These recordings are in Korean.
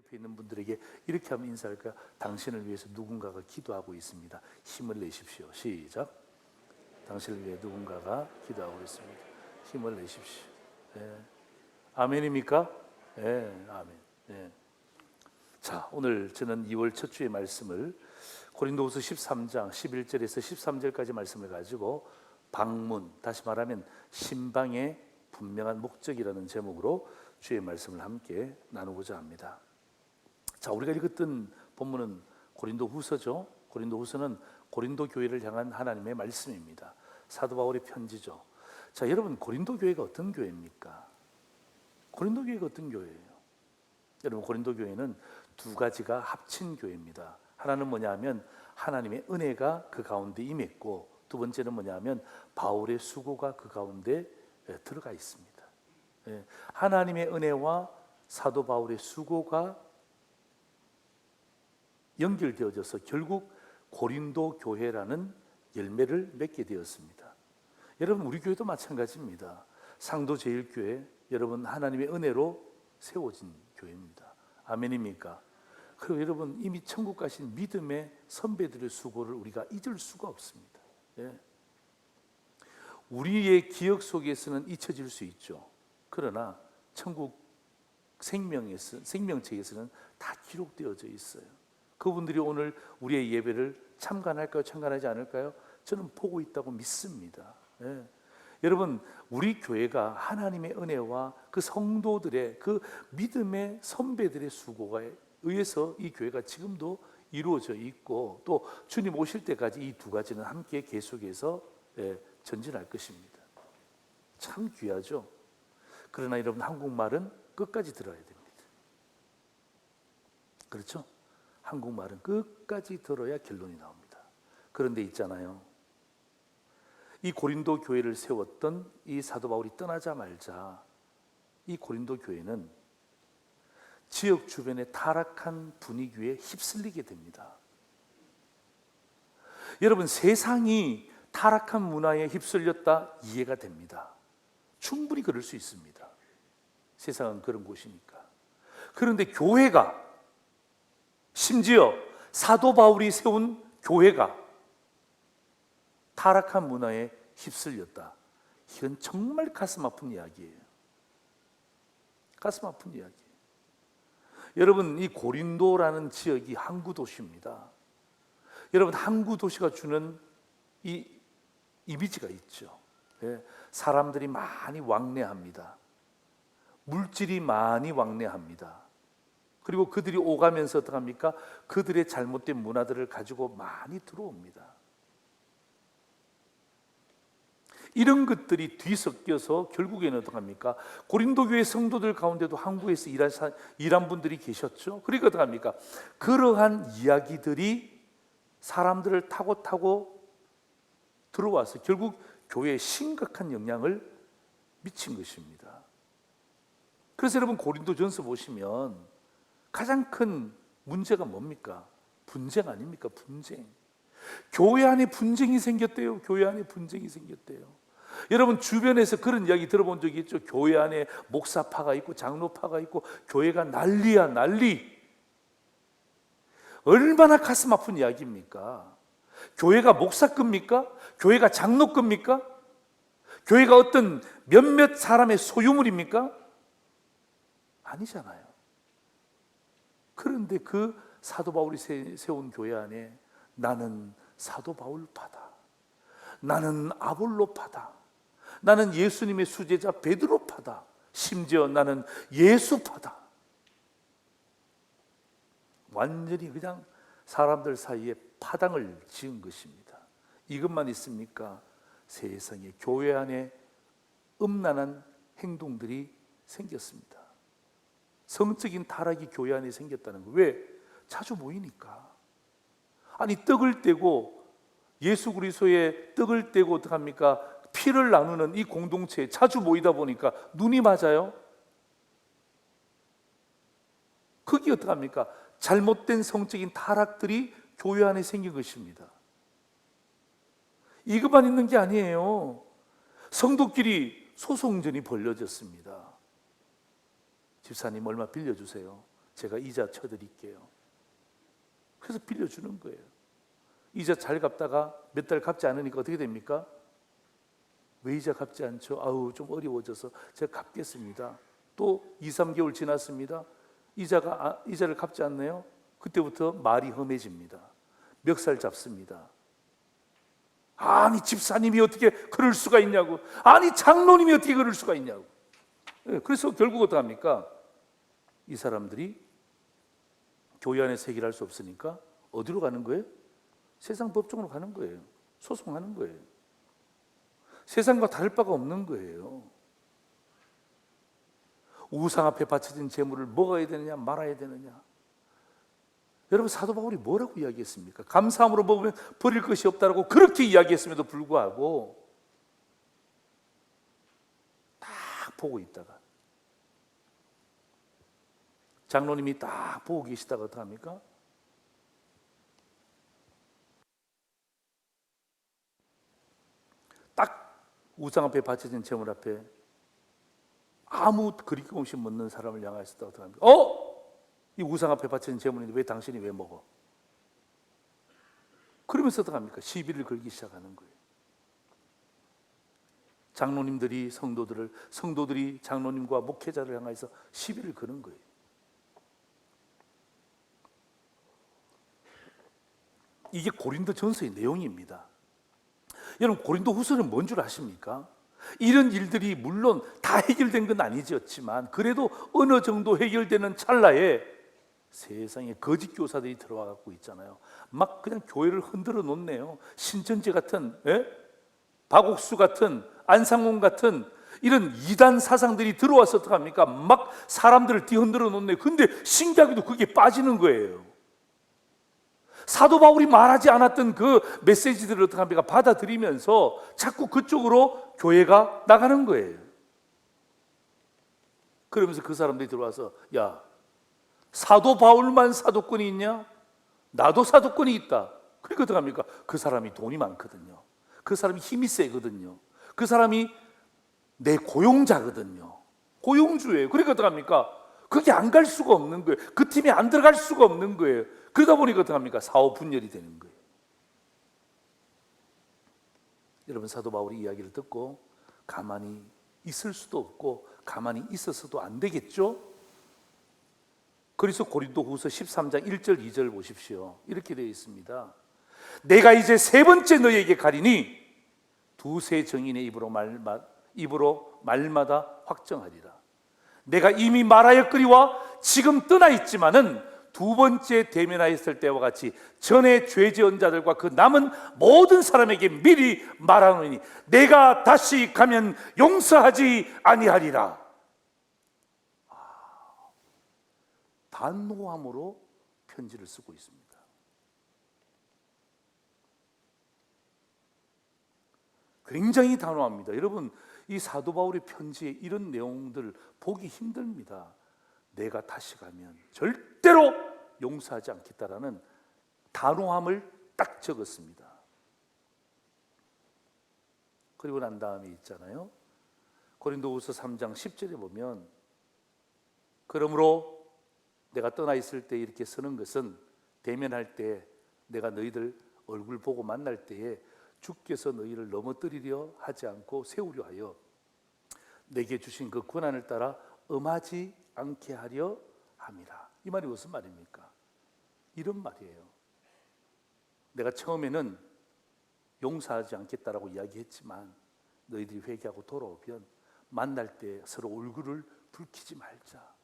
옆에 있는 분들에게 이렇게 하면 인사할까요? 당신을 위해서 누군가가 기도하고 있습니다. 힘을 내십시오. 시작. 당신을 위해 누군가가 기도하고 있습니다. 힘을 내십시오. 네. 아멘입니까? 네, 아멘. 네. 자, 오늘 저는 2월 첫 주의 말씀을 고린도후서 13장 11절에서 13절까지 말씀을 가지고 방문, 다시 말하면 신방의 분명한 목적이라는 제목으로 주의 말씀을 함께 나누고자 합니다. 자, 우리가 읽었던 본문은 고린도후서죠. 고린도후서는 고린도 교회를 향한 하나님의 말씀입니다. 사도 바울의 편지죠. 자, 여러분, 고린도 교회가 어떤 교회입니까? 고린도 교회가 어떤 교회예요? 여러분, 고린도 교회는 두 가지가 합친 교회입니다. 하나는 뭐냐 하면 하나님의 은혜가 그 가운데 임했고, 두 번째는 뭐냐 하면 바울의 수고가 그 가운데 들어가 있습니다. 하나님의 은혜와 사도 바울의 수고가 연결되어져서 결국 고린도 교회라는 열매를 맺게 되었습니다. 여러분, 우리 교회도 마찬가지입니다. 상도제일교회, 여러분 하나님의 은혜로 세워진 교회입니다. 아멘입니까? 그리고 여러분, 이미 천국 가신 믿음의 선배들의 수고를 우리가 잊을 수가 없습니다. 우리의 기억 속에서는 잊혀질 수 있죠. 그러나 천국 생명책에서는 다 기록되어져 있어요. 그분들이 오늘 우리의 예배를 참관할까요? 참관하지 않을까요? 저는 보고 있다고 믿습니다. 여러분, 우리 교회가 하나님의 은혜와 그 성도들의 그 믿음의 선배들의 수고가 의해서 이 교회가 지금도 이루어져 있고, 또 주님 오실 때까지 이 두 가지는 함께 계속해서 전진할 것입니다. 참 귀하죠. 그러나 여러분, 한국말은 끝까지 들어야 됩니다. 그렇죠? 한국말은 끝까지 들어야 결론이 나옵니다. 그런데 있잖아요, 이 고린도 교회를 세웠던 이 사도 바울이 떠나자마자 이 고린도 교회는 지역 주변의 타락한 분위기에 휩쓸리게 됩니다. 여러분, 세상이 타락한 문화에 휩쓸렸다, 이해가 됩니다. 충분히 그럴 수 있습니다. 세상은 그런 곳이니까. 그런데 교회가, 심지어 사도 바울이 세운 교회가 타락한 문화에 휩쓸렸다. 이건 정말 가슴 아픈 이야기예요. 가슴 아픈 이야기. 여러분, 이 고린도라는 지역이 항구 도시입니다. 여러분, 항구 도시가 주는 이 이미지가 있죠. 사람들이 많이 왕래합니다. 물질이 많이 왕래합니다. 그리고 그들이 오가면서 어떻게 합니까? 그들의 잘못된 문화들을 가지고 많이 들어옵니다. 이런 것들이 뒤섞여서 결국에는 어떻게 합니까? 고린도 교회 성도들 가운데도 한국에서 일한 분들이 계셨죠. 그러니까 어떻게 합니까? 그러한 이야기들이 사람들을 타고 들어와서 결국 교회에 심각한 영향을 미친 것입니다. 그래서 여러분, 고린도전서 보시면 가장 큰 문제가 뭡니까? 분쟁 아닙니까? 분쟁. 교회 안에 분쟁이 생겼대요. 교회 안에 분쟁이 생겼대요. 여러분, 주변에서 그런 이야기 들어본 적이 있죠. 교회 안에 목사파가 있고 장로파가 있고 교회가 난리야, 난리. 얼마나 가슴 아픈 이야기입니까? 교회가 목사급입니까? 교회가 장로급입니까? 교회가 어떤 몇몇 사람의 소유물입니까? 아니잖아요. 그런데 그 사도 바울이 세운 교회 안에 나는 사도 바울파다, 나는 아볼로파다, 나는 예수님의 수제자 베드로파다, 심지어 나는 예수파다. 완전히 그냥 사람들 사이에 파당을 지은 것입니다. 이것만 있습니까? 세상에 교회 안에 음란한 행동들이 생겼습니다. 성적인 타락이 교회 안에 생겼다는 거. 왜? 자주 모이니까. 아니, 떡을 떼고 예수 그리스도의 떡을 떼고 어떡합니까? 피를 나누는 이 공동체에 자주 모이다 보니까 눈이 맞아요. 그게 어떡합니까? 잘못된 성적인 타락들이 교회 안에 생긴 것입니다. 이것만 있는 게 아니에요. 성도끼리 소송전이 벌려졌습니다. 집사님 얼마 빌려주세요. 제가 이자 쳐드릴게요. 그래서 빌려주는 거예요. 이자 잘 갚다가 몇 달 갚지 않으니까 어떻게 됩니까? 왜 이자 갚지 않죠? 아우 좀 어려워져서 제가 갚겠습니다. 또 2, 3개월 지났습니다. 이자를 갚지 않네요. 그때부터 말이 험해집니다. 멱살 잡습니다. 아니 집사님이 어떻게 그럴 수가 있냐고, 아니 장로님이 어떻게 그럴 수가 있냐고. 그래서 결국 어떡합니까? 이 사람들이 교회 안에서 해결할 수 없으니까 어디로 가는 거예요? 세상 법정으로 가는 거예요. 소송하는 거예요. 세상과 다를 바가 없는 거예요. 우상 앞에 바쳐진 재물을 먹어야 되느냐 말아야 되느냐. 여러분 사도 바울이 뭐라고 이야기했습니까? 감사함으로 먹으면 버릴 것이 없다라고 그렇게 이야기했음에도 불구하고 딱 보고 있다가 장로님이 딱 보고 계시다가 어떡합니까? 딱 우상 앞에 바쳐진 재물 앞에 아무 그리낌 없이 묻는 사람을 향하였다. 어떡합니까? 이 우상 앞에 바쳐진 재물인데 왜 당신이 왜 먹어? 그러면서 어떡합니까? 시비를 걸기 시작하는 거예요. 장로님들이 성도들이 장로님과 목회자를 향해서 시비를 거는 거예요. 이게 고린도 전서의 내용입니다. 여러분 고린도 후서는 뭔 줄 아십니까? 이런 일들이 물론 다 해결된 건 아니었지만 그래도 어느 정도 해결되는 찰나에 세상에 거짓 교사들이 들어와 갖고 있잖아요. 막 그냥 교회를 흔들어 놓네요. 신천지 같은, 박옥수 같은, 안상홍 같은 이런 이단 사상들이 들어와서 어떡합니까? 막 사람들을 뒤흔들어 놓네요. 근데 신기하게도 그게 빠지는 거예요. 사도 바울이 말하지 않았던 그 메시지들을 어떡합니까? 받아들이면서 자꾸 그쪽으로 교회가 나가는 거예요. 그러면서 그 사람들이 들어와서 야, 사도 바울만 사도권이 있냐? 나도 사도권이 있다. 그러니까 어떡합니까? 그 사람이 돈이 많거든요. 그 사람이 힘이 세거든요. 그 사람이 내 고용자거든요. 고용주예요. 그러니까 어떡합니까? 그게 안 갈 수가 없는 거예요. 그 팀에 안 들어갈 수가 없는 거예요. 그러다 보니까 어떡합니까? 사후 분열이 되는 거예요. 여러분 사도 바울이 이야기를 듣고 가만히 있을 수도 없고 가만히 있어서도 안 되겠죠? 그래서 고린도후서 13장 1절 2절 보십시오. 이렇게 되어 있습니다. 내가 이제 세 번째 너희에게 가리니 두세 정인의 입으로 말마다 확정하리라. 내가 이미 말하였거니와 지금 떠나 있지만은 두 번째 대면하였을 때와 같이 전에 죄 지은 자들과 그 남은 모든 사람에게 미리 말하노니 내가 다시 가면 용서하지 아니하리라. 단호함으로 편지를 쓰고 있습니다. 굉장히 단호합니다. 여러분 이 사도 바울의 편지에 이런 내용들 보기 힘듭니다. 내가 다시 가면 절대로 용서하지 않겠다라는 단호함을 딱 적었습니다. 그리고 난 다음에 있잖아요. 고린도후서 3장 10절에 보면 그러므로 내가 떠나 있을 때 이렇게 쓰는 것은 대면할 때 내가 너희들 얼굴 보고 만날 때에 주께서 너희를 넘어뜨리려 하지 않고 세우려 하여 내게 주신 그 권한을 따라 엄하지 않게 하려 함이라. 이 말이 무슨 말입니까? 이런 말이에요. 내가 처음에는 용서하지 않겠다라고 이야기했지만 너희들이 회개하고 돌아오면 만날 때 서로 얼굴을 붉히지 말자.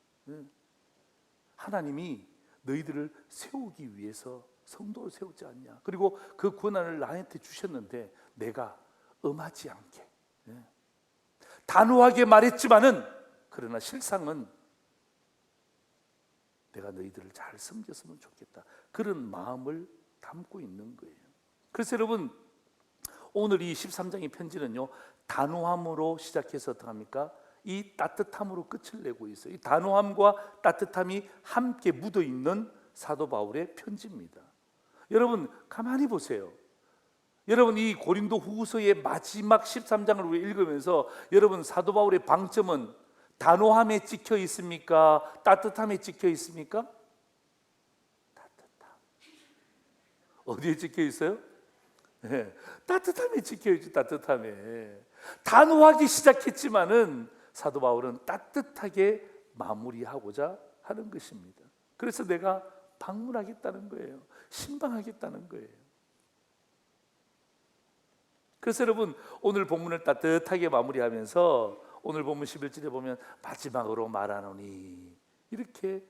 하나님이 너희들을 세우기 위해서 성도를 세우지 않냐. 그리고 그 권한을 나한테 주셨는데 내가 엄하지 않게 단호하게 말했지만은 그러나 실상은 내가 너희들을 잘 섬겼으면 좋겠다. 그런 마음을 담고 있는 거예요. 그래서 여러분 오늘 이 13장의 편지는요 단호함으로 시작해서 어떡합니까? 이 따뜻함으로 끝을 내고 있어요. 이 단호함과 따뜻함이 함께 묻어있는 사도 바울의 편지입니다. 여러분 가만히 보세요. 여러분 이 고린도 후서의 마지막 13장을 읽으면서 여러분 사도 바울의 방점은 단호함에 찍혀 있습니까? 따뜻함에 찍혀 있습니까? 따뜻함. 어디에 찍혀 있어요? 네, 따뜻함에 찍혀 있죠. 따뜻함에. 단호하기 시작했지만은 사도 바울은 따뜻하게 마무리하고자 하는 것입니다. 그래서 내가 방문하겠다는 거예요. 신방하겠다는 거예요. 그래서 여러분, 오늘 본문을 따뜻하게 마무리하면서 오늘 본문 11절에 보면 마지막으로 말하노니 이렇게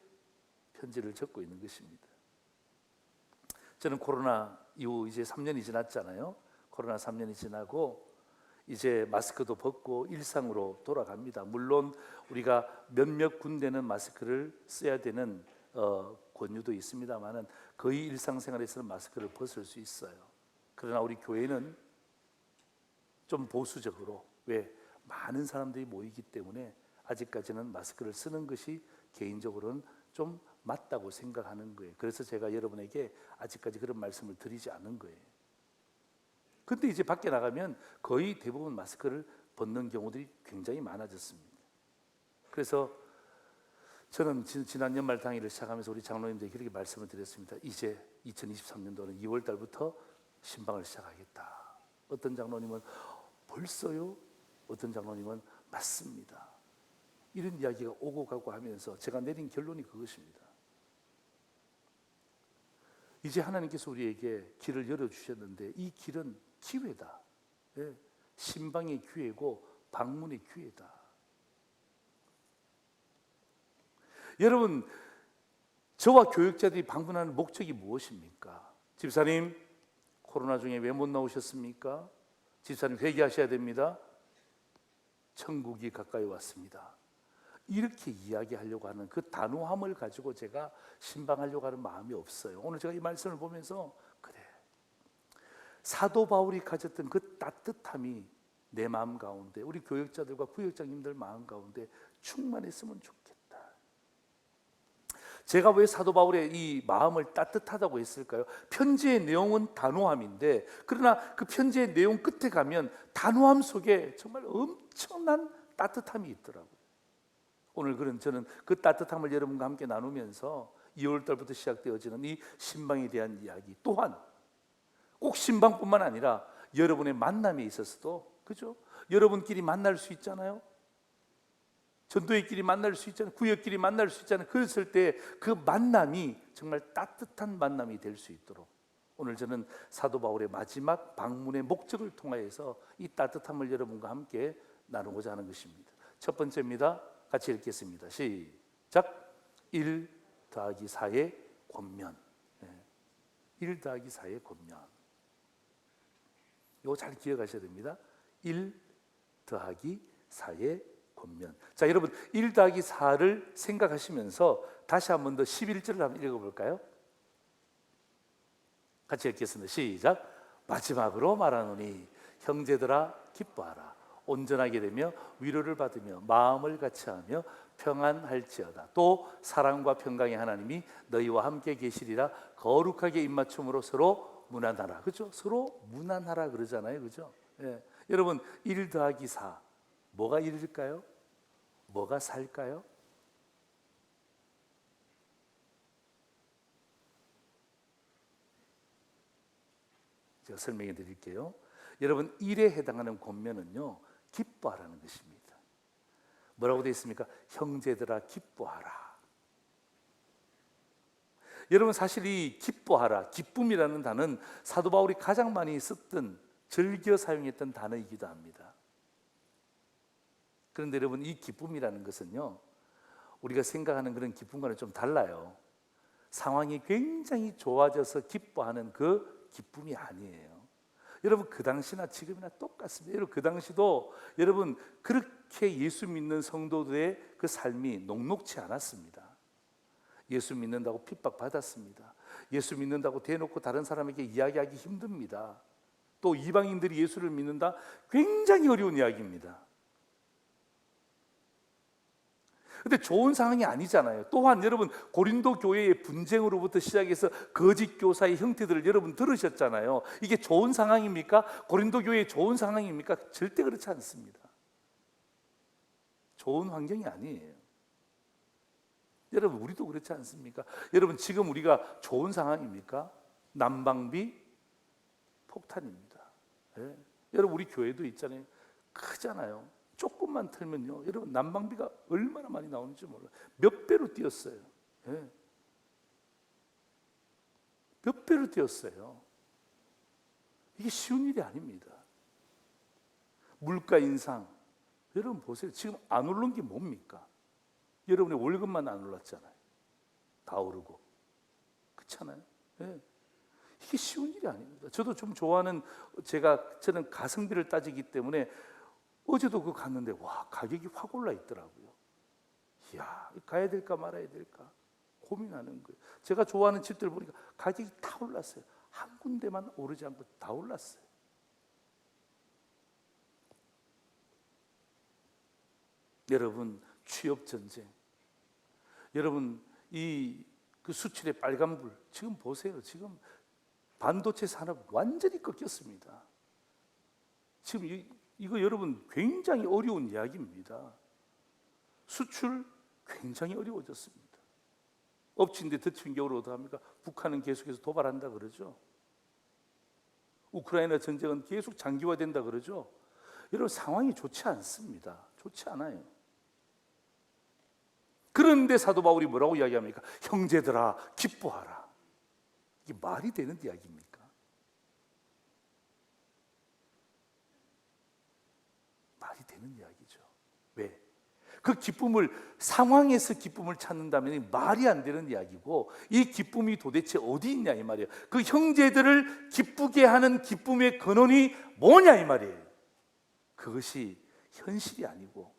편지를 적고 있는 것입니다. 저는 코로나 이후 이제 3년이 지났잖아요. 코로나 3년이 지나고 이제 마스크도 벗고 일상으로 돌아갑니다. 물론 우리가 몇몇 군데는 마스크를 써야 되는 권유도 있습니다만은 거의 일상생활에서는 마스크를 벗을 수 있어요. 그러나 우리 교회는 좀 보수적으로, 왜? 많은 사람들이 모이기 때문에 아직까지는 마스크를 쓰는 것이 개인적으로는 좀 맞다고 생각하는 거예요. 그래서 제가 여러분에게 아직까지 그런 말씀을 드리지 않은 거예요. 근데 이제 밖에 나가면 거의 대부분 마스크를 벗는 경우들이 굉장히 많아졌습니다. 그래서 저는 지난 연말 당일을 시작하면서 우리 장로님들에게 그렇게 말씀을 드렸습니다. 이제 2023년도는 2월 달부터 신방을 시작하겠다. 어떤 장로님은 벌써요? 어떤 장로님은 맞습니다. 이런 이야기가 오고 가고 하면서 제가 내린 결론이 그것입니다. 이제 하나님께서 우리에게 길을 열어주셨는데 이 길은 기회다. 예, 신방의 기회고 방문의 기회다. 여러분, 저와 교육자들이 방문하는 목적이 무엇입니까? 집사님, 코로나 중에 왜 못 나오셨습니까? 집사님, 회개하셔야 됩니다. 천국이 가까이 왔습니다. 이렇게 이야기하려고 하는 그 단호함을 가지고 제가 신방하려고 하는 마음이 없어요. 오늘 제가 이 말씀을 보면서 그래, 사도 바울이 가졌던 그 따뜻함이 내 마음 가운데, 우리 교육자들과 부역장님들 마음 가운데 충만했으면 좋겠다. 제가 왜 사도 바울의 이 마음을 따뜻하다고 했을까요? 편지의 내용은 단호함인데, 그러나 그 편지의 내용 끝에 가면 단호함 속에 정말 엄청난 따뜻함이 있더라고요. 오늘 그런 저는 그 따뜻함을 여러분과 함께 나누면서 2월 달부터 시작되어지는 이 신방에 대한 이야기, 또한 꼭 신방뿐만 아니라 여러분의 만남에 있어서도, 그죠? 여러분끼리 만날 수 있잖아요. 전도회끼리 만날 수 있잖아요. 구역끼리 만날 수 있잖아요. 그랬을 때 그 만남이 정말 따뜻한 만남이 될 수 있도록 오늘 저는 사도 바울의 마지막 방문의 목적을 통하여서 이 따뜻함을 여러분과 함께 나누고자 하는 것입니다. 첫 번째입니다. 같이 읽겠습니다. 시작. 1 더하기 4의 권면. 1 더하기 4의 권면. 이거 잘 기억하셔야 됩니다. 1 더하기 4의 권면. 자, 여러분 1 더하기 4를 생각하시면서 다시 한 번 더 11절을 한번 읽어볼까요? 같이 읽겠습니다. 시작. 마지막으로 말하노니 형제들아 기뻐하라. 온전하게 되며 위로를 받으며 마음을 같이하며 평안할지어다. 또 사랑과 평강의 하나님이 너희와 함께 계시리라. 거룩하게 입맞춤으로 서로 무난하라. 그렇죠? 서로 무난하라 그러잖아요. 그렇죠? 예. 여러분 1 더하기 4 뭐가 1일까요? 뭐가 4일까요? 제가 설명해 드릴게요. 여러분 1에 해당하는 권면은요, 기뻐하라는 것입니다. 뭐라고 되어 있습니까? 형제들아 기뻐하라. 여러분 사실 이 기뻐하라, 기쁨이라는 단어는 사도 바울이 가장 많이 썼던, 즐겨 사용했던 단어이기도 합니다. 그런데 여러분 이 기쁨이라는 것은요, 우리가 생각하는 그런 기쁨과는 좀 달라요. 상황이 굉장히 좋아져서 기뻐하는 그 기쁨이 아니에요. 여러분 그 당시나 지금이나 똑같습니다. 여러분 그 당시도 여러분 그렇게 예수 믿는 성도들의 그 삶이 녹록치 않았습니다. 예수 믿는다고 핍박받았습니다. 예수 믿는다고 대놓고 다른 사람에게 이야기하기 힘듭니다. 또 이방인들이 예수를 믿는다, 굉장히 어려운 이야기입니다. 근데 좋은 상황이 아니잖아요. 또한 여러분 고린도 교회의 분쟁으로부터 시작해서 거짓 교사의 형태들을 여러분 들으셨잖아요. 이게 좋은 상황입니까? 고린도 교회의 좋은 상황입니까? 절대 그렇지 않습니다. 좋은 환경이 아니에요. 여러분, 우리도 그렇지 않습니까? 여러분, 지금 우리가 좋은 상황입니까? 난방비 폭탄입니다. 예. 여러분, 우리 교회도 있잖아요. 크잖아요. 조금만 틀면요, 여러분, 난방비가 얼마나 많이 나오는지 몰라요. 몇 배로 뛰었어요. 예. 몇 배로 뛰었어요. 이게 쉬운 일이 아닙니다. 물가 인상, 여러분 보세요. 지금 안 오른 게 뭡니까? 여러분의 월급만 안 올랐잖아요. 다 오르고. 그렇잖아요. 예. 이게 쉬운 일이 아닙니다. 저도 좀 좋아하는, 저는 가성비를 따지기 때문에 어제도 그거 갔는데 와, 가격이 확 올라 있더라고요. 이야, 가야 될까 말아야 될까 고민하는 거예요. 제가 좋아하는 집들 보니까 가격이 다 올랐어요. 한 군데만 오르지 않고 다 올랐어요. 여러분, 취업 전쟁. 여러분, 그 수출의 빨간불 지금 보세요. 지금 반도체 산업 완전히 꺾였습니다. 지금 이거 여러분 굉장히 어려운 이야기입니다. 수출 굉장히 어려워졌습니다. 엎친 데 덮친 격으로 어떡합니까? 북한은 계속해서 도발한다 그러죠. 우크라이나 전쟁은 계속 장기화된다 그러죠. 여러분, 상황이 좋지 않습니다. 좋지 않아요. 그런데 사도 바울이 뭐라고 이야기합니까? 형제들아, 기뻐하라. 이게 말이 되는 이야기입니까? 말이 되는 이야기죠. 왜? 그 기쁨을, 상황에서 기쁨을 찾는다면 말이 안 되는 이야기고, 이 기쁨이 도대체 어디 있냐 이 말이에요. 그 형제들을 기쁘게 하는 기쁨의 근원이 뭐냐 이 말이에요. 그것이 현실이 아니고,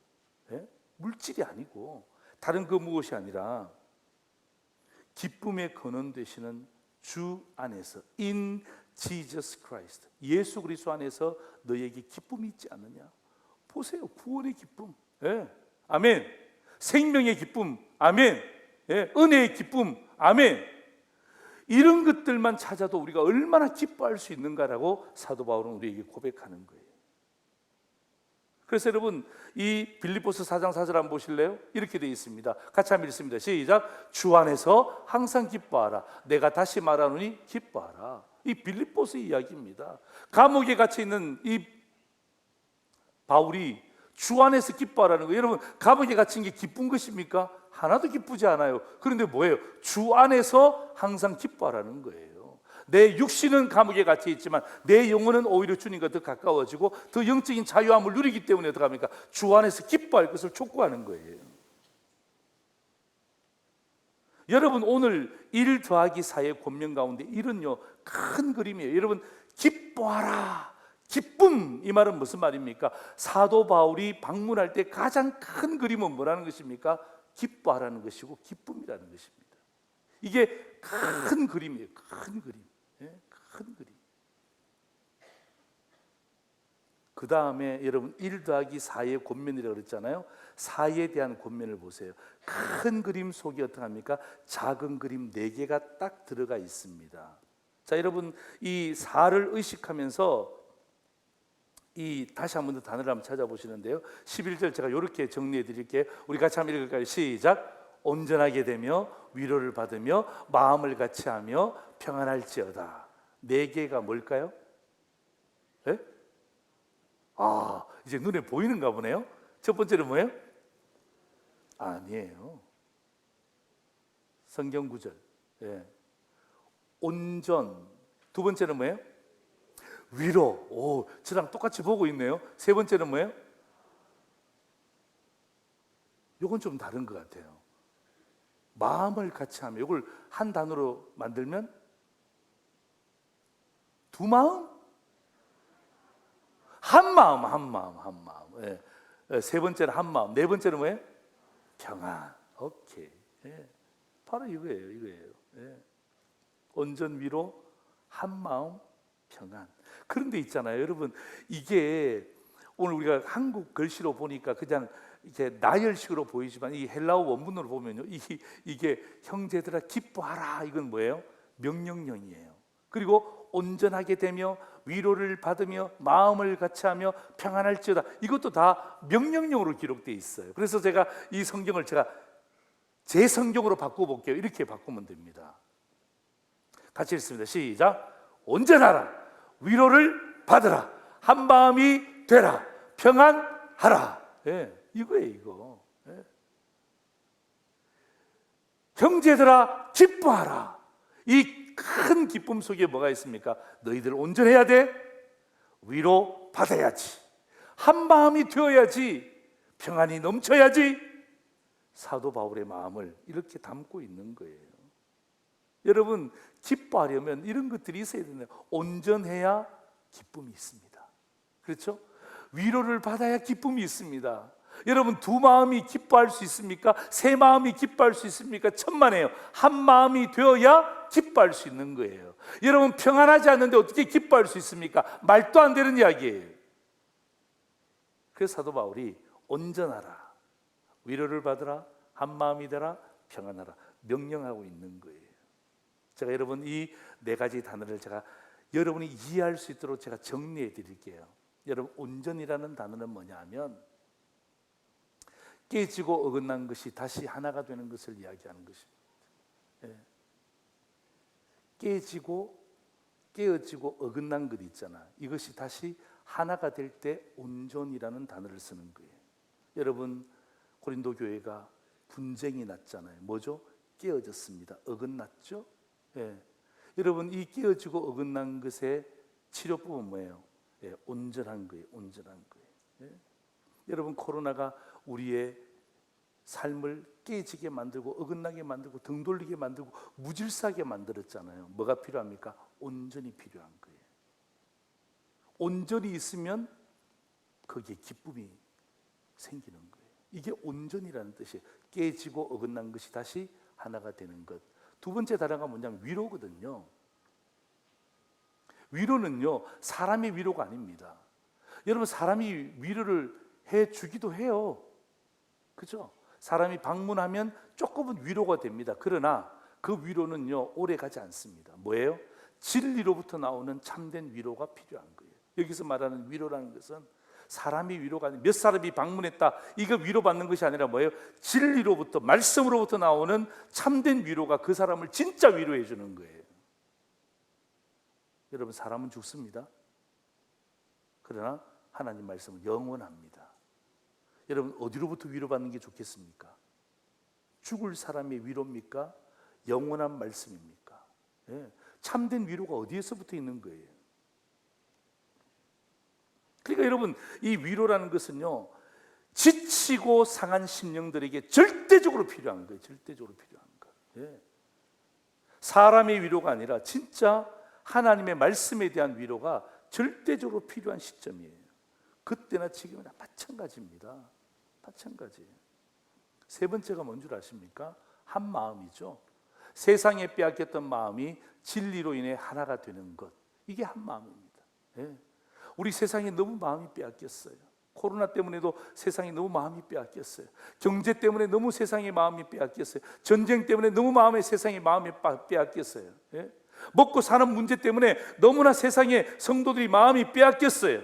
예? 물질이 아니고 다른 그 무엇이 아니라 기쁨의 근원 되시는 주 안에서, in Jesus Christ, 예수 그리스도 안에서 너에게 기쁨이 있지 않느냐. 보세요, 구원의 기쁨, 예. 아멘. 생명의 기쁨, 아멘. 예. 은혜의 기쁨, 아멘. 이런 것들만 찾아도 우리가 얼마나 기뻐할 수 있는가라고 사도 바울은 우리에게 고백하는 거예요. 그래서 여러분, 이 빌립보서 4장 4절 한번 보실래요? 이렇게 되어 있습니다. 같이 한번 읽습니다. 시작. 주 안에서 항상 기뻐하라. 내가 다시 말하노니 기뻐하라. 이 빌립보서 이야기입니다. 감옥에 갇혀 있는 이 바울이 주 안에서 기뻐하라는 거예요. 여러분, 감옥에 갇힌 게 기쁜 것입니까? 하나도 기쁘지 않아요. 그런데 뭐예요? 주 안에서 항상 기뻐하라는 거예요. 내 육신은 감옥에 갇혀 있지만 내 영혼은 오히려 주님과 더 가까워지고 더 영적인 자유함을 누리기 때문에 어떡합니까? 주 안에서 기뻐할 것을 촉구하는 거예요. 여러분, 오늘 1 더하기 4의 권면 가운데 이런요 큰 그림이에요. 여러분, 기뻐하라. 기쁨, 이 말은 무슨 말입니까? 사도 바울이 방문할 때 가장 큰 그림은 뭐라는 것입니까? 기뻐하라는 것이고 기쁨이라는 것입니다. 이게 큰 그림이에요. 큰 그림. 예? 큰 그림. 그 다음에 여러분 1 더하기 4의 권면이라고 그랬잖아요. 4에 대한 권면을 보세요. 큰 그림 속에 어떻게 합니까? 작은 그림 4개가 딱 들어가 있습니다. 자, 여러분, 이 4를 의식하면서 다시 한 번 더 단어를 한번 찾아보시는데요. 11절 제가 이렇게 정리해 드릴게요. 우리 같이 한번 읽을까요? 시작. 온전하게 되며 위로를 받으며 마음을 같이하며 평안할지어다. 4개가 뭘까요? 네? 이제 눈에 보이는가 보네요. 첫 번째는 뭐예요? 아니에요. 성경 구절. 예. 온전. 두 번째는 뭐예요? 위로. 저랑 똑같이 보고 있네요. 세 번째는 뭐예요? 이건 좀 다른 것 같아요. 마음을 같이 하며, 이걸 한 단어로 만들면 두 마음? 한 마음, 한 마음, 한 마음. 예. 세 번째는 한 마음. 네 번째는 뭐예요? 평안. 오케이. 예. 바로 이거예요. 예. 온전 위로, 한 마음, 평안. 그런데 있잖아요, 여러분, 이게 오늘 우리가 한국 글씨로 보니까 그냥 이렇게 나열식으로 보이지만 이 헬라어 원문으로 보면요, 이게 형제들아 기뻐하라, 이건 뭐예요? 명령형이에요. 그리고 온전하게 되며 위로를 받으며 마음을 같이하며 평안할지어다. 이것도 다 명령형으로 기록되어 있어요. 그래서 제가 이 성경을 제 성경으로 바꿔볼게요. 이렇게 바꾸면 됩니다. 같이 읽습니다. 시작. 온전하라. 위로를 받으라. 한마음이 되라. 평안하라. 이거예요, 이거. 형제들아 기뻐하라. 이 큰 기쁨 속에 뭐가 있습니까? 너희들 온전해야 돼. 위로 받아야지. 한마음이 되어야지. 평안이 넘쳐야지. 사도 바울의 마음을 이렇게 담고 있는 거예요. 여러분, 기뻐하려면 이런 것들이 있어야 되는데, 온전해야 기쁨이 있습니다. 그렇죠? 위로를 받아야 기쁨이 있습니다. 여러분, 두 마음이 기뻐할 수 있습니까? 세 마음이 기뻐할 수 있습니까? 천만에요. 한 마음이 되어야 기뻐할 수 있는 거예요. 여러분, 평안하지 않는데 어떻게 기뻐할 수 있습니까? 말도 안 되는 이야기예요. 그래서 사도 바울이 온전하라, 위로를 받으라, 한 마음이 되라, 평안하라 명령하고 있는 거예요. 제가 여러분 이 네 가지 단어를 제가 여러분이 이해할 수 있도록 제가 정리해 드릴게요. 여러분, 온전이라는 단어는 뭐냐 하면 깨지고 어긋난 것이 다시 하나가 되는 것을 이야기하는 것입니다. 깨어지고 어긋난 것 있잖아. 이것이 다시 하나가 될 때 온전이라는 단어를 쓰는 거예요. 여러분, 고린도 교회가 분쟁이 났잖아요. 뭐죠? 깨어졌습니다. 어긋났죠? 여러분, 이 깨어지고 어긋난 것의 치료법은 뭐예요? 온전한 거예요. 온전한 거예요. 여러분, 코로나가 우리의 삶을 깨지게 만들고 어긋나게 만들고 등 돌리게 만들고 무질서하게 만들었잖아요. 뭐가 필요합니까? 온전이 필요한 거예요. 온전이 있으면 거기에 기쁨이 생기는 거예요. 이게 온전이라는 뜻이에요. 깨지고 어긋난 것이 다시 하나가 되는 것. 두 번째 단어가 뭐냐면 위로거든요. 위로는요, 사람의 위로가 아닙니다. 여러분, 사람이 위로를 해주기도 해요. 그죠? 사람이 방문하면 조금은 위로가 됩니다. 그러나 그 위로는요, 오래 가지 않습니다. 뭐예요? 진리로부터 나오는 참된 위로가 필요한 거예요. 여기서 말하는 위로라는 것은 사람이 위로가 아니라 몇 사람이 방문했다, 이거 위로받는 것이 아니라 뭐예요? 진리로부터, 말씀으로부터 나오는 참된 위로가 그 사람을 진짜 위로해 주는 거예요. 여러분, 사람은 죽습니다. 그러나 하나님 말씀은 영원합니다. 여러분, 어디로부터 위로받는 게 좋겠습니까? 죽을 사람의 위로입니까? 영원한 말씀입니까? 참된 위로가 어디에서부터 있는 거예요? 그러니까 여러분, 이 위로라는 것은요, 지치고 상한 심령들에게 절대적으로 필요한 거예요. 절대적으로 필요한 거. 사람의 위로가 아니라 진짜 하나님의 말씀에 대한 위로가 절대적으로 필요한 시점이에요. 그때나 지금이나 마찬가지입니다. 마찬가지예요. 세 번째가 뭔 줄 아십니까? 한 마음이죠. 세상에 빼앗겼던 마음이 진리로 인해 하나가 되는 것, 이게 한 마음입니다. 우리 세상에 너무 마음이 빼앗겼어요. 코로나 때문에도 세상이 너무 마음이 빼앗겼어요. 경제 때문에 너무 세상의 마음이 빼앗겼어요. 전쟁 때문에 너무 세상의 마음이 빼앗겼어요. 먹고 사는 문제 때문에 너무나 세상의 성도들이 마음이 빼앗겼어요.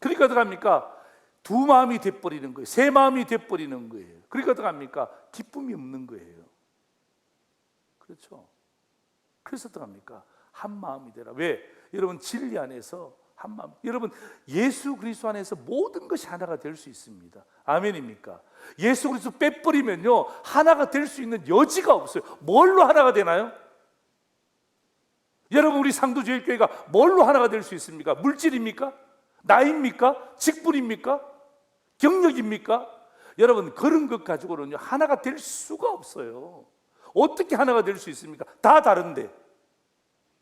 그러니까 어떡합니까? 두 마음이 돼버리는 거예요. 세 마음이 돼버리는 거예요. 그러니까 어떡합니까? 기쁨이 없는 거예요. 그렇죠? 그래서 어떡합니까? 한 마음이 되라. 왜? 여러분, 진리 안에서 한 마음. 여러분, 예수 그리스도 안에서 모든 것이 하나가 될 수 있습니다. 아멘입니까? 예수 그리스도 빼버리면요, 하나가 될 수 있는 여지가 없어요. 뭘로 하나가 되나요? 여러분, 우리 상도제일교회가 뭘로 하나가 될 수 있습니까? 물질입니까? 나이입니까? 직분입니까? 경력입니까? 여러분, 그런 것 가지고는요, 하나가 될 수가 없어요. 어떻게 하나가 될 수 있습니까? 다 다른데,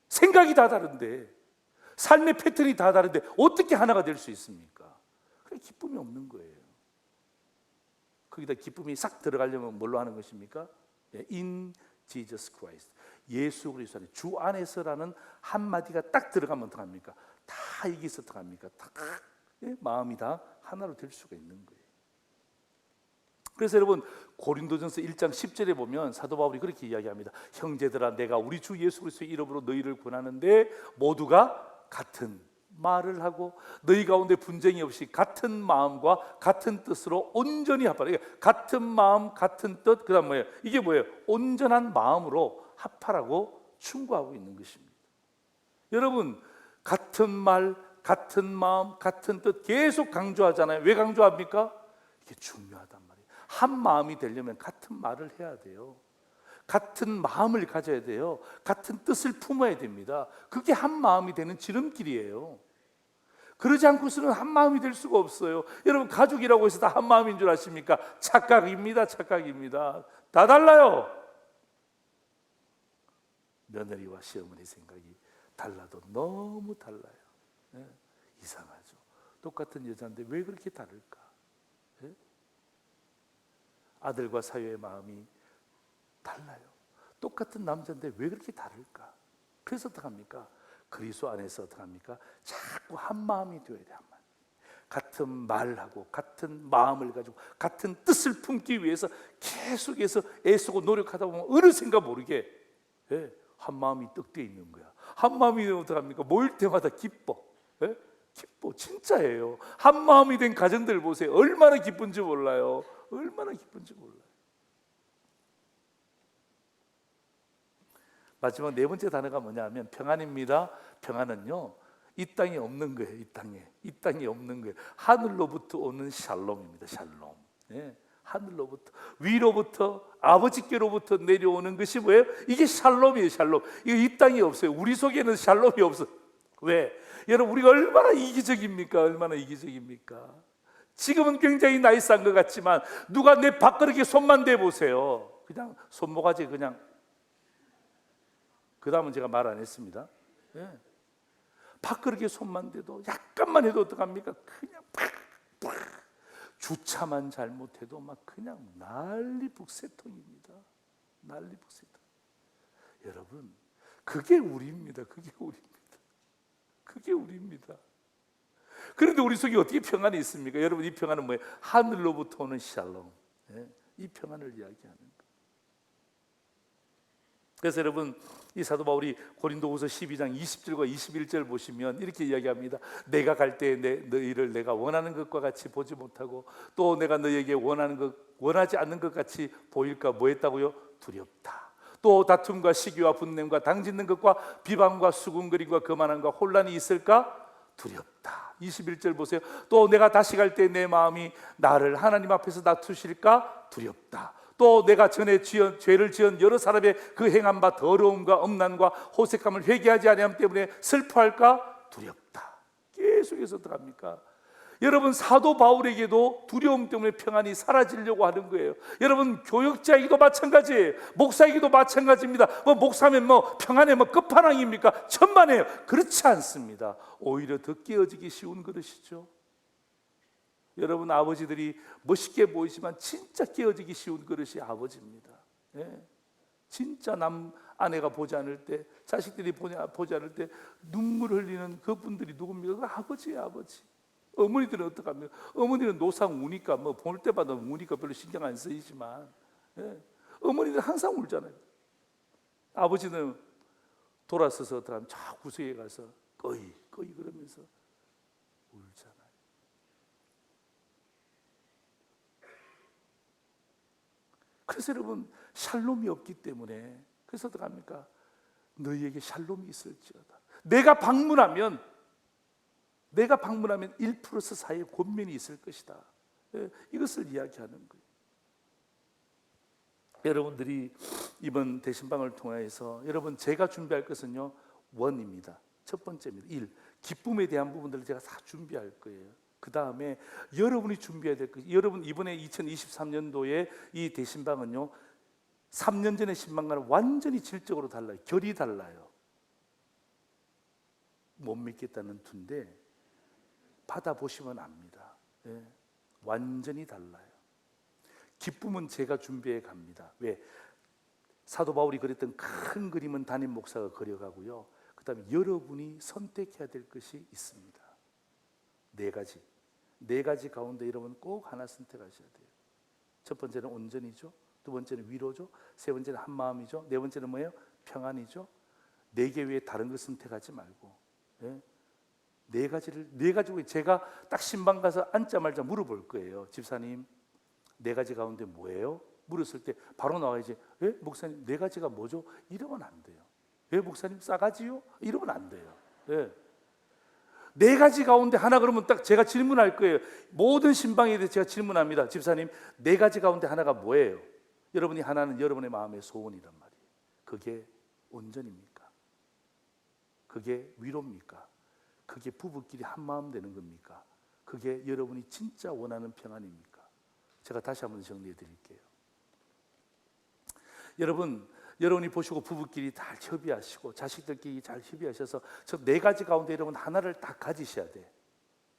생각이 다 다른데, 삶의 패턴이 다 다른데 어떻게 하나가 될 수 있습니까? 그게 기쁨이 없는 거예요. 거기다 기쁨이 싹 들어가려면 뭘로 하는 것입니까? In Jesus Christ, 예수 그리스도 안에, 주 안에서라는 한마디가 딱 들어가면 어떡합니까? 다 여기서 어떡합니까? 다 마음이 다 하나로 될 수가 있는 거예요. 그래서 여러분 고린도전서 1장 10절에 보면 사도 바울이 그렇게 이야기합니다. 형제들아, 내가 우리 주 예수 그리스도의 이름으로 너희를 권하는데 모두가 같은 말을 하고 너희 가운데 분쟁이 없이 같은 마음과 같은 뜻으로 온전히 합하라. 같은 마음 같은 뜻, 그다음 뭐예요? 이게 뭐예요? 온전한 마음으로 합하라고 충고하고 있는 것입니다. 여러분, 같은 말, 같은 마음, 같은 뜻 계속 강조하잖아요. 왜 강조합니까? 이게 중요하단 말이에요. 한 마음이 되려면 같은 말을 해야 돼요. 같은 마음을 가져야 돼요. 같은 뜻을 품어야 됩니다. 그게 한 마음이 되는 지름길이에요. 그러지 않고서는 한 마음이 될 수가 없어요. 여러분, 가족이라고 해서 다 한 마음인 줄 아십니까? 착각입니다. 착각입니다. 다 달라요. 며느리와 시어머니 생각이 달라도 너무 달라요. 네? 이상하죠. 똑같은 여자인데 왜 그렇게 다를까? 네? 아들과 사위의 마음이 달라요. 똑같은 남자인데 왜 그렇게 다를까? 그래서 어떡합니까? 그리스도 안에서 어떡합니까? 자꾸 한 마음이 되어야 돼. 한 마음. 같은 말하고 같은 마음을 가지고 같은 뜻을 품기 위해서 계속해서 애쓰고 노력하다 보면 어느샌가 모르게 한 마음이 떡되어 있는 거야. 한 마음이 되면 어떡합니까? 모일 때마다 기뻐. 기뻐. 진짜예요. 한 마음이 된 가정들 보세요. 얼마나 기쁜지 몰라요. 얼마나 기쁜지 몰라요. 마지막 네 번째 단어가 뭐냐면 평안입니다. 평안은요, 이 땅에 없는 거예요. 이 땅에 없는 거예요. 하늘로부터 오는 샬롬입니다. 샬롬. 하늘로부터, 위로부터, 아버지께로부터 내려오는 것이 뭐예요? 이게 샬롬이에요. 샬롬. 이거 이 땅에 없어요. 우리 속에는 샬롬이 없어. 왜? 여러분, 우리가 얼마나 이기적입니까? 얼마나 이기적입니까? 지금은 굉장히 나이스한 것 같지만 누가 내 밥그릇에 손만 대보세요. 그냥 손모가지 그냥. 그 다음은 제가 말 안 했습니다. 밥그릇에 손만 대도 약간만 해도 어떡합니까? 그냥 팍 주차만 잘못해도 막 그냥 난리 북새통입니다. 난리 북새통. 여러분, 그게 우리입니다. 그게 우리입니다. 그게 우리입니다. 그런데 우리 속에 어떻게 평안이 있습니까? 여러분, 이 평안은 뭐예요? 하늘로부터 오는 샬롬. 이 평안을 이야기하는 거예요. 그래서 여러분, 이 사도 바울이 고린도후서 12장 20절과 21절 보시면 이렇게 이야기합니다. 내가 갈 때 너희를 내가 원하는 것과 같이 보지 못하고 또 내가 너희에게 원하지 않는 것 같이 보일까 뭐 했다고요? 두렵다. 또 다툼과 시기와 분냄과 당짓는 것과 비방과 수군거림과 거만함과 혼란이 있을까? 두렵다. 21절 보세요. 또 내가 다시 갈 때 내 마음이 나를 하나님 앞에서 다투실까? 두렵다. 또 내가 전에 죄를 지은 여러 사람의 그 행한 바 더러움과 엄난과 호색함을 회개하지 아니함 때문에 슬퍼할까? 두렵다. 계속해서 어떡합니까? 여러분, 사도 바울에게도 두려움 때문에 평안이 사라지려고 하는 거예요. 여러분, 교역자에게도 마찬가지예요. 목사에게도 마찬가지입니다. 목사면 평안에 끝판왕입니까? 천만에요. 그렇지 않습니다. 오히려 더 깨어지기 쉬운 그릇이죠. 여러분, 아버지들이 멋있게 보이지만 진짜 깨어지기 쉬운 그릇이 아버지입니다. 진짜 아내가 보지 않을 때, 자식들이 보지 않을 때 눈물 흘리는 그분들이 누굽니까? 그 아버지예요, 아버지. 어머니들은 어떡합니까? 어머니는 노상 우니까 볼 때마다 우니까 별로 신경 안 쓰이지만 어머니들 항상 울잖아요. 아버지는 돌아서서 어떡하면 저 구석에 가서 꺼이 그러면서 울잖아요. 그래서 여러분, 샬롬이 없기 때문에 그래서 어떡합니까? 너희에게 샬롬이 있을지어다. 내가 방문하면 1 플러스 4의 권면이 있을 것이다. 이것을 이야기하는 거예요. 여러분들이 이번 대신방을 통해서 여러분, 제가 준비할 것은요, 1입니다. 첫 번째입니다. 1. 기쁨에 대한 부분들을 제가 다 준비할 거예요. 그 다음에 여러분이 준비해야 될 것, 여러분 이번에 2023년도에 이 대신방은요, 3년 전의 신방과는 완전히 질적으로 달라요. 결이 달라요. 못 믿겠다는 투인데 받아보시면 압니다. 완전히 달라요. 기쁨은 제가 준비해 갑니다. 왜? 사도 바울이 그랬던 큰 그림은 담임 목사가 그려가고요, 그 다음에 여러분이 선택해야 될 것이 있습니다. 4가지 가운데 여러분 꼭 하나 선택하셔야 돼요. 첫 번째는 온전이죠. 두 번째는 위로죠. 세 번째는 한 마음이죠. 네 번째는 뭐예요? 평안이죠. 네 개 외에 다른 거 선택하지 말고, 예? 네 가지고 제가 딱 신방 가서 앉자마자 물어볼 거예요. 집사님, 네 가지 가운데 뭐예요? 물었을 때 바로 나와야지. 예? 목사님, 네 가지가 뭐죠? 이러면 안 돼요. 예? 목사님, 싸가지요? 이러면 안 돼요. 예. 네 가지 가운데 하나 그러면 딱 제가 질문할 거예요. 모든 신방에 대해서 제가 질문합니다. 집사님, 네 가지 가운데 하나가 뭐예요? 여러분이 하나는 여러분의 마음의 소원이란 말이에요. 그게 온전입니까? 그게 위로입니까? 그게 부부끼리 한 마음 되는 겁니까? 그게 여러분이 진짜 원하는 평안입니까? 제가 다시 한번 정리해 드릴게요. 여러분이 보시고 부부끼리 잘 협의하시고 자식들끼리 잘 협의하셔서 저 네 가지 가운데 여러분 하나를 딱 가지셔야 돼.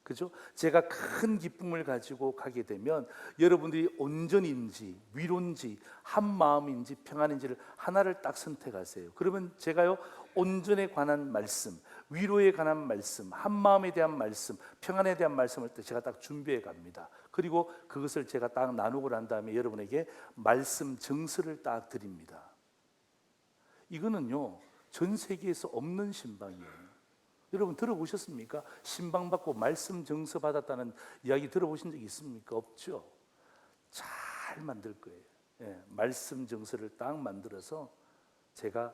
그죠? 제가 큰 기쁨을 가지고 가게 되면 여러분들이 온전인지 위로인지 한 마음인지 평안인지를 하나를 딱 선택하세요. 그러면 제가요 온전에 관한 말씀, 위로에 관한 말씀, 한 마음에 대한 말씀, 평안에 대한 말씀을 제가 딱 준비해 갑니다. 그리고 그것을 제가 딱 나누고 난 다음에 여러분에게 말씀 정서를 딱 드립니다. 이거는요 전 세계에서 없는 신방이에요. 여러분 들어보셨습니까? 신방 받고 말씀 정서 받았다는 이야기 들어보신 적 있습니까? 없죠. 잘 만들 거예요. 예, 말씀 정서를 딱 만들어서 제가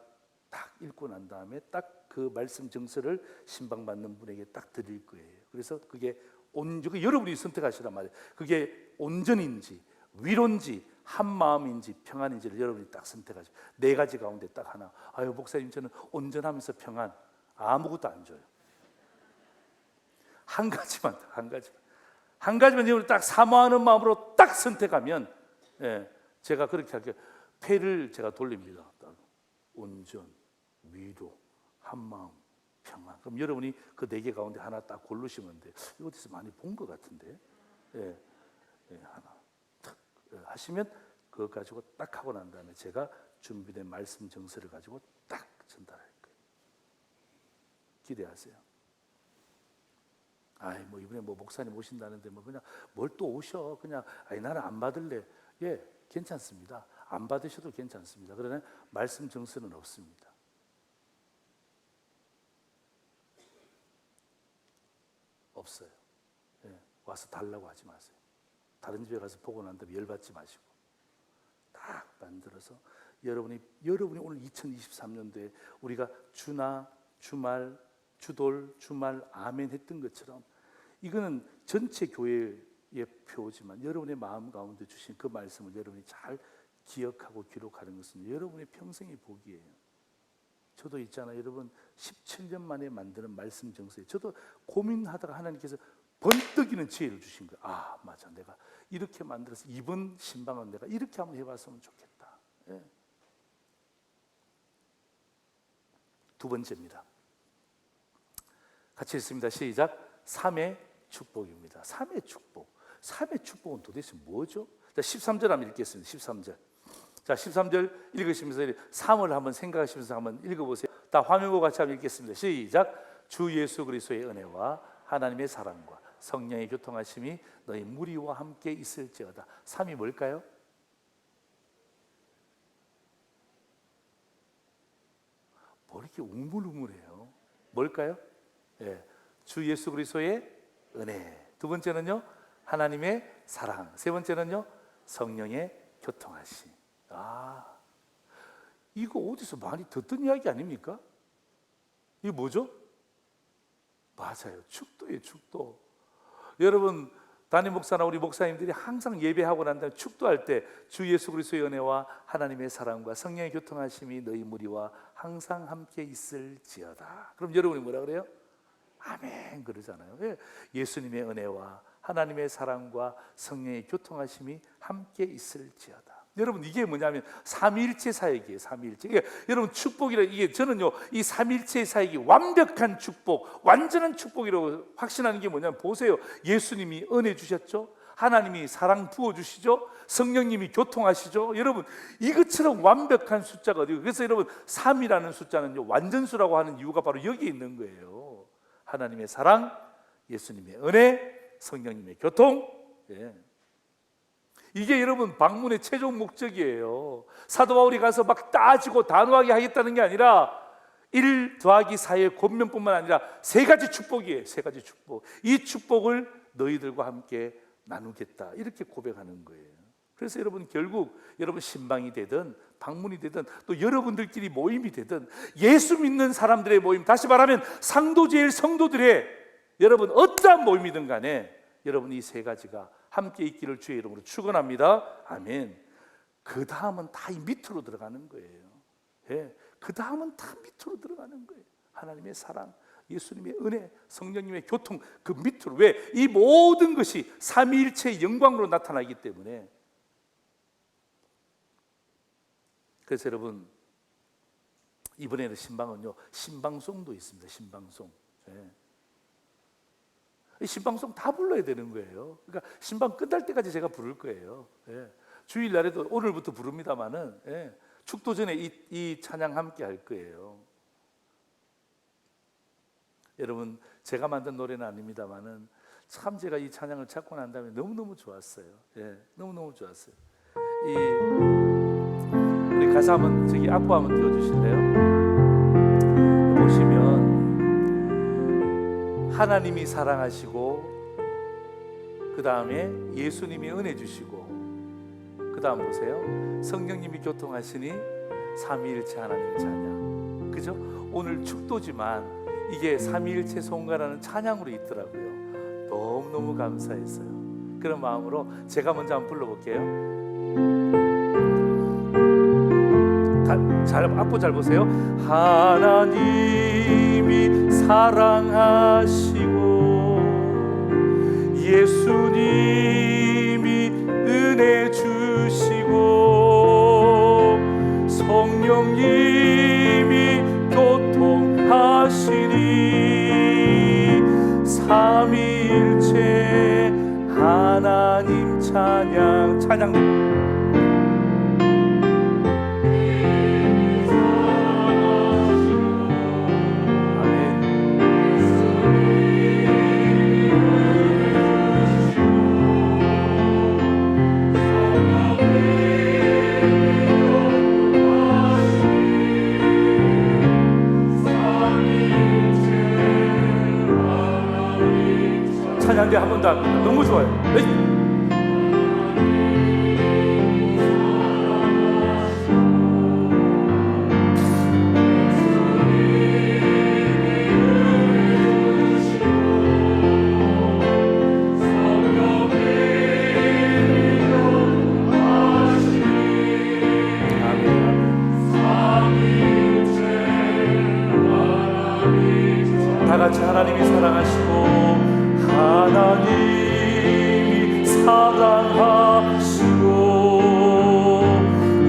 딱 읽고 난 다음에 딱 그 말씀 정서를 신방 받는 분에게 딱 드릴 거예요. 그래서 그게 여러분이 선택하시란 말이에요. 그게 온전인지 위로인지 한 마음인지 평안인지를 여러분이 딱 선택하죠. 네 가지 가운데 딱 하나. 아유 목사님, 저는 온전하면서 평안. 아무것도 안 줘요. 한 가지만 여러분이 딱 사모하는 마음으로 딱 선택하면, 예, 제가 그렇게 할게요. 패를 제가 돌립니다. 딱 온전, 위로, 한 마음, 평안. 그럼 여러분이 그 네 개 가운데 하나 딱 고르시면 돼요. 이거 어디서 많이 본 것 같은데, 예, 하나 딱 하시면 그것 가지고 딱 하고 난 다음에 제가 준비된 말씀 정서를 가지고 딱 전달할 거예요. 기대하세요. 아이 뭐 이번에 뭐 목사님 오신다는데 뭐 그냥 뭘 또 오셔, 그냥 아이 나는 안 받을래. 예, 괜찮습니다. 안 받으셔도 괜찮습니다. 그러나 말씀 정서는 없습니다. 없어요. 예, 와서 달라고 하지 마세요. 다른 집에 가서 보고 난 다음에 열받지 마시고 딱 만들어서 여러분이 오늘 2023년도에 우리가 주나 주말 주돌 주말 아멘 했던 것처럼 이거는 전체 교회의 표지만 여러분의 마음 가운데 주신 그 말씀을 여러분이 잘 기억하고 기록하는 것은 여러분의 평생의 복이에요. 저도 있잖아요. 여러분 17년 만에 만드는 말씀 정서에 저도 고민하다가 하나님께서 번뜩이는 지혜를 주신 거예요. 아 맞아, 내가 이렇게 만들어서 이번 신방은 내가 이렇게 한번 해봤으면 좋겠다. 예. 두 번째입니다. 같이 읽습니다. 시작. 3의 축복입니다. 3의 축복. 3의 축복은 도대체 뭐죠? 자, 13절 한번 읽겠습니다. 13절. 자, 13절 읽으시면서 3을 한번 생각하시면서 한번 읽어보세요. 다 화면 보고 같이 한번 읽겠습니다. 시작. 주 예수 그리스도의 은혜와 하나님의 사랑과 성령의 교통하심이 너희 무리와 함께 있을지어다. 3이 뭘까요? 뭐 이렇게 우물우물해요? 뭘까요? 예, 주 예수 그리스도의 은혜. 두 번째는요, 하나님의 사랑. 세 번째는요, 성령의 교통하심. 아, 이거 어디서 많이 듣던 이야기 아닙니까? 이게 뭐죠? 맞아요, 축도예요, 축도. 여러분, 담임 목사나 우리 목사님들이 항상 예배하고 난 다음에 축도할 때 주 예수 그리스도의 은혜와 하나님의 사랑과 성령의 교통하심이 너희 무리와 항상 함께 있을지어다. 그럼 여러분이 뭐라 그래요? 아멘 그러잖아요. 예수님의 은혜와 하나님의 사랑과 성령의 교통하심이 함께 있을지어다. 여러분 이게 뭐냐면 삼위일체 사역이에요. 삼위일체. 그러니까 여러분 축복이라 이게 저는요 이 삼위일체 사역이 완벽한 축복, 완전한 축복이라고 확신하는 게 뭐냐면 보세요. 예수님이 은혜 주셨죠. 하나님이 사랑 부어주시죠. 성령님이 교통하시죠. 여러분 이것처럼 완벽한 숫자가 어디고, 그래서 여러분 3이라는 숫자는요 완전수라고 하는 이유가 바로 여기에 있는 거예요. 하나님의 사랑, 예수님의 은혜, 성령님의 교통. 예. 이게 여러분 방문의 최종 목적이에요. 사도 바울이 가서 막 따지고 단호하게 하겠다는 게 아니라 1 더하기 4의 권면뿐만 아니라 세 가지 축복이에요. 세 가지 축복. 이 축복을 너희들과 함께 나누겠다, 이렇게 고백하는 거예요. 그래서 여러분, 결국 여러분 신방이 되든 방문이 되든 또 여러분들끼리 모임이 되든 예수 믿는 사람들의 모임, 다시 말하면 상도제일 성도들의 여러분 어떠한 모임이든 간에 여러분 이 세 가지가 함께 있기를 주의 이름으로 축원합니다. 아멘. 그 다음은 다 이 밑으로 들어가는 거예요. 예, 그 다음은 다 밑으로 들어가는 거예요. 하나님의 사랑, 예수님의 은혜, 성령님의 교통, 그 밑으로. 왜? 이 모든 것이 삼위일체의 영광으로 나타나기 때문에. 그래서 여러분, 이번에는 신방은요, 신방송도 있습니다. 신방송. 예. 이 신방송 다 불러야 되는 거예요. 그러니까 신방 끝날 때까지 제가 부를 거예요. 예. 주일날에도 오늘부터 부릅니다만은, 예. 축도 전에 이 찬양 함께 할 거예요. 여러분, 제가 만든 노래는 아닙니다만은 참 제가 이 찬양을 찾고 난 다음에 너무너무 좋았어요. 예, 너무너무 좋았어요. 우리 가사 한번, 저기 악보 한번 띄워주실래요? 보시면 하나님이 사랑하시고, 그 다음에 예수님이 은혜 주시고, 그 다음 보세요, 성령님이 교통하시니 삼위일체 하나님 찬양. 그죠? 오늘 축도지만 이게 삼위일체 송가라는 찬양으로 있더라고요. 너무너무 감사했어요. 그런 마음으로 제가 먼저 한번 불러볼게요. 악보 잘 보세요. 하나님이 사랑하시고 예수님이 은혜 주시고 성령님이 교통하시니 삼위일체 하나님 찬양. 찬양. 찬양대 한 번 더 합니다. 너무 좋아요. 다 같이 하나님이 사랑하시고 하나님이 사랑하시고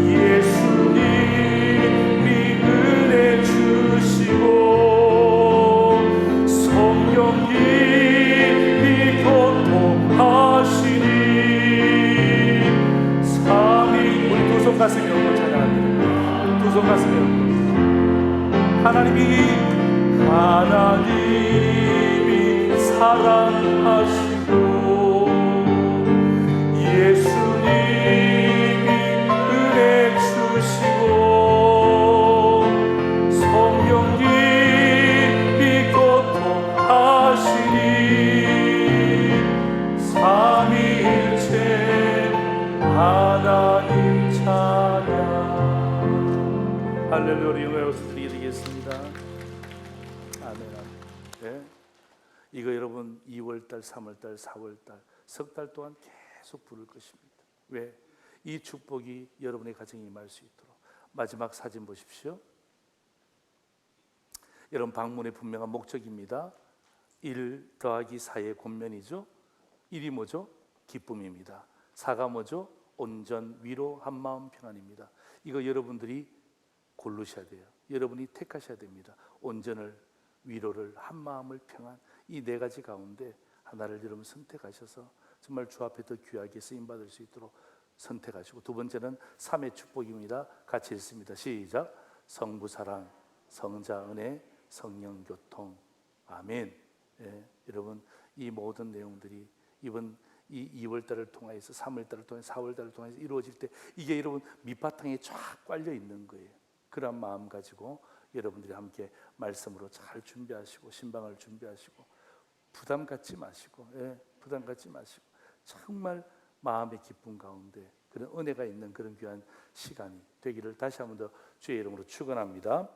예수님이 은혜 주시고 성령님이 교통하시니 삼위. 우리 두 손 가슴에 얹고 찬양합니다. 두 손 가슴에 얹고. 하나님이 사랑하시고 예수님이 은혜 주시고 성령님이 교통하시니 삼위일체 하나님 찬양. 할렐루야. 영광의 박수 드리겠습니다. 아멘. 네. 이거 여러분 2월달, 3월달, 4월달 석 달 동안 계속 부를 것입니다. 왜? 이 축복이 여러분의 가정에 임할 수 있도록. 마지막 사진 보십시오. 여러분 방문의 분명한 목적입니다. 1 더하기 4의 권면이죠. 1이 뭐죠? 기쁨입니다. 4가 뭐죠? 온전, 위로, 한마음, 평안입니다. 이거 여러분들이 고르셔야 돼요. 여러분이 택하셔야 됩니다. 온전을, 위로를, 한마음을, 평안. 이 네 가지 가운데 하나를 여러분 선택하셔서 정말 주 앞에 더 귀하게 쓰임받을 수 있도록 선택하시고, 두 번째는 3의 축복입니다. 같이 읽습니다. 시작. 성부 사랑, 성자 은혜, 성령 교통. 아멘. 예, 여러분 이 모든 내용들이 이번 이 2월 달을 통해서 3월 달을 통해서 4월 달을 통해서 이루어질 때 이게 여러분 밑바탕에 쫙 깔려 있는 거예요. 그런 마음 가지고 여러분들이 함께 말씀으로 잘 준비하시고 신방을 준비하시고 부담 갖지 마시고 부담 갖지 마시고 정말 마음의 기쁨 가운데 그런 은혜가 있는 그런 귀한 시간이 되기를 다시 한 번 더 주의 이름으로 축원합니다.